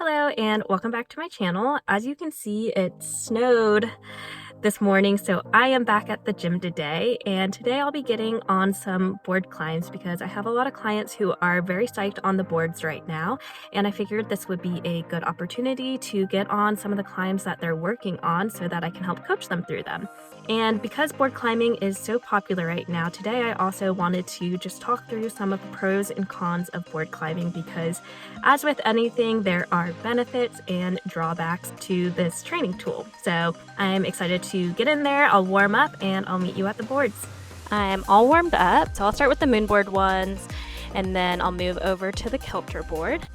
Hello and welcome back to my channel. As you can see, it snowed this morning, so I am back at the gym today, and today I'll be getting on some board climbs because I have a lot of clients who are very psyched on the boards right now, and I figured this would be a good opportunity to get on some of the climbs that they're working on so that I can help coach them through them. And because board climbing is so popular right now, today I also wanted to just talk through some of the pros and cons of board climbing because, as with anything, there are benefits and drawbacks to this training tool. So I'm excited to get in there, I'll warm up, and I'll meet you at the boards. I'm all warmed up, so I'll start with the Moonboard ones, and then I'll move over to the Kilter board.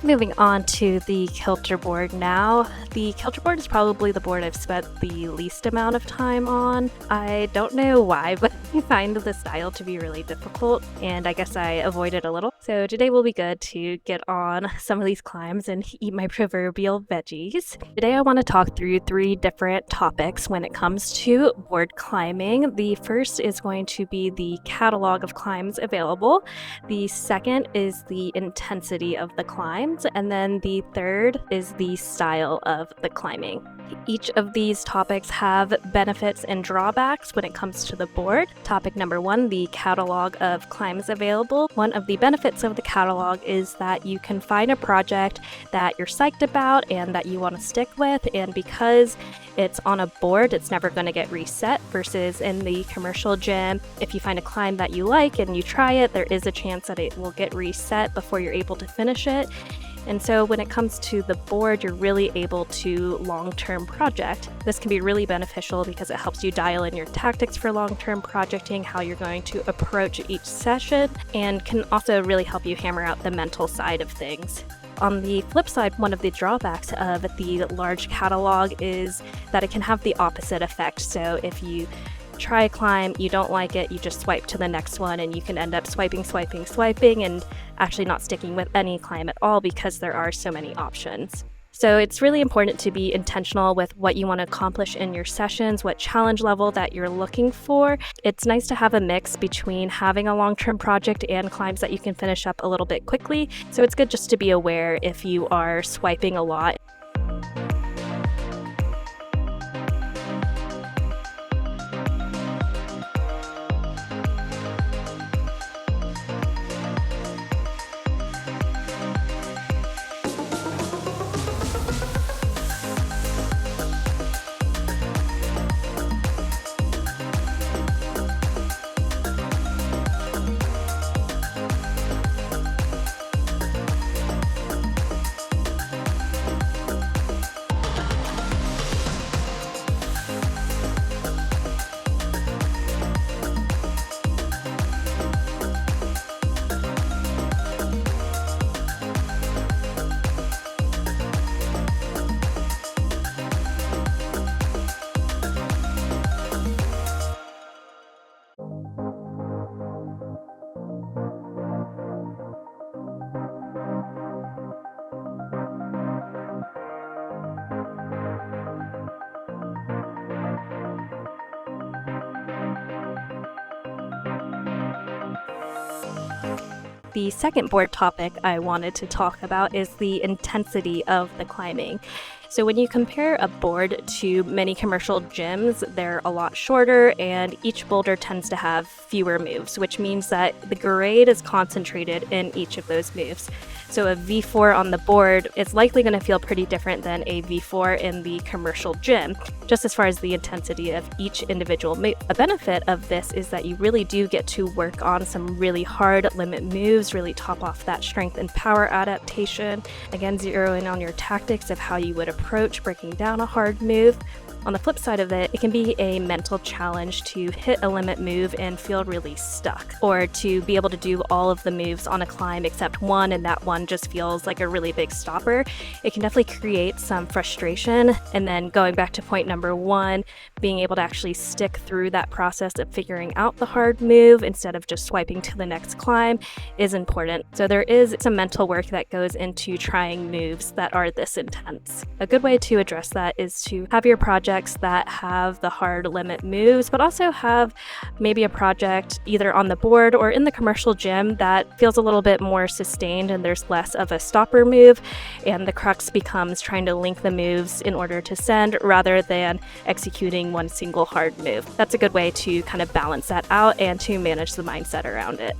Moving on to the Kilter board now. The Kilter board is probably the board I've spent the least amount of time on. I don't know why, but I find the style to be really difficult, and I guess I avoid it a little. So today will be good to get on some of these climbs and eat my proverbial veggies. Today I want to talk through 3 different topics when it comes to board climbing. The first is going to be the catalog of climbs available. The second is the intensity of the climbs. And then the third is the style of the climbing. Each of these topics have benefits and drawbacks when it comes to the board. Topic number 1, the catalog of climbs available. One of the benefits of the catalog is that you can find a project that you're psyched about and that you want to stick with, and because it's on a board, it's never going to get reset, versus in the commercial gym, if you find a climb that you like and you try it, there is a chance that it will get reset before you're able to finish it. And so when it comes to the board, you're really able to long-term project. This can be really beneficial because it helps you dial in your tactics for long-term projecting, how you're going to approach each session, and can also really help you hammer out the mental side of things. On the flip side, one of the drawbacks of the large catalog is that it can have the opposite effect. So if you try a climb, you don't like it, you just swipe to the next one, and you can end up swiping, and actually not sticking with any climb at all because there are so many options. So it's really important to be intentional with what you want to accomplish in your sessions, what challenge level that you're looking for. It's nice to have a mix between having a long-term project and climbs that you can finish up a little bit quickly. So it's good just to be aware if you are swiping a lot. The second board topic I wanted to talk about is the intensity of the climbing. So when you compare a board to many commercial gyms, they're a lot shorter and each boulder tends to have fewer moves, which means that the grade is concentrated in each of those moves. So a V4 on the board is likely going to feel pretty different than a V4 in the commercial gym, just as far as the intensity of each individual move. A benefit of this is that you really do get to work on some really hard limit moves, really top off that strength and power adaptation. Again, zero in on your tactics of how you would approach breaking down a hard move. On the flip side of it, it can be a mental challenge to hit a limit move and feel really stuck, or to be able to do all of the moves on a climb except one, and that one just feels like a really big stopper. It can definitely create some frustration. And then going back to point number one, being able to actually stick through that process of figuring out the hard move instead of just swiping to the next climb is important. So there is some mental work that goes into trying moves that are this intense. A good way to address that is to have your projects that have the hard limit moves, but also have maybe a project either on the board or in the commercial gym that feels a little bit more sustained and there's less of a stopper move, and the crux becomes trying to link the moves in order to send rather than executing one single hard move. That's a good way to kind of balance that out and to manage the mindset around it.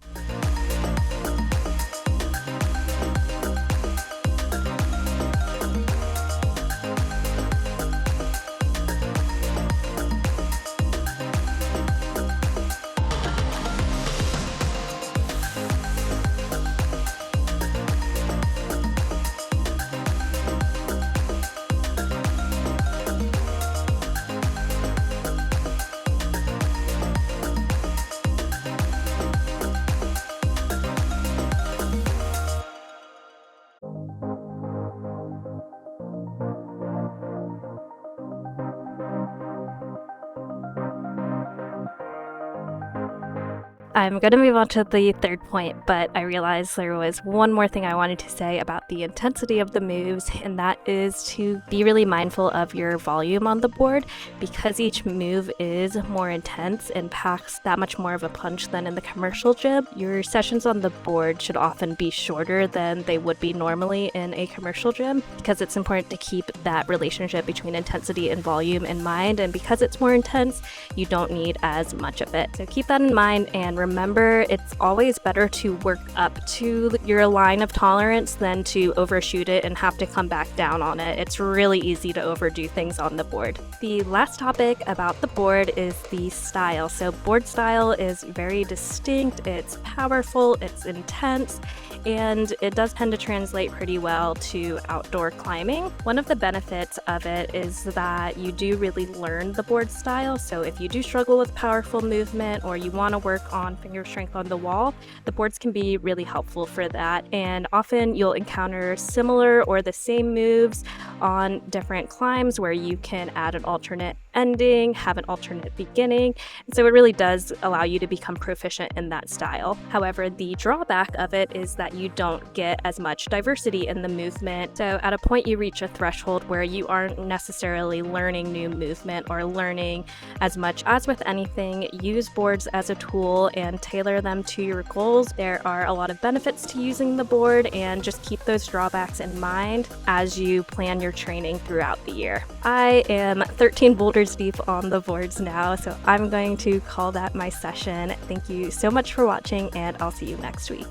I'm going to move on to the third point, but I realized there was one more thing I wanted to say about the intensity of the moves, and that is to be really mindful of your volume on the board. Because each move is more intense and packs that much more of a punch than in the commercial gym, your sessions on the board should often be shorter than they would be normally in a commercial gym, because it's important to keep that relationship between intensity and volume in mind, and because it's more intense, you don't need as much of it. So keep that in mind, and remember, it's always better to work up to your line of tolerance than to overshoot it and have to come back down on it. It's really easy to overdo things on the board. The last topic about the board is the style. So board style is very distinct, it's powerful, it's intense, and it does tend to translate pretty well to outdoor climbing. One of the benefits of it is that you do really learn the board style. So if you do struggle with powerful movement or you want to work on finger strength on the wall, the boards can be really helpful for that. And often you'll encounter similar or the same moves on different climbs where you can add an alternate ending, have an alternate beginning. And so it really does allow you to become proficient in that style. However, the drawback of it is that you don't get as much diversity in the movement. So at a point you reach a threshold where you aren't necessarily learning new movement or learning as much. As with anything, use boards as a tool and tailor them to your goals. There are a lot of benefits to using the board, and just keep those drawbacks in mind as you plan your training throughout the year. I am 13 boulders deep on the boards now, so I'm going to call that my session. Thank you so much for watching, and I'll see you next week.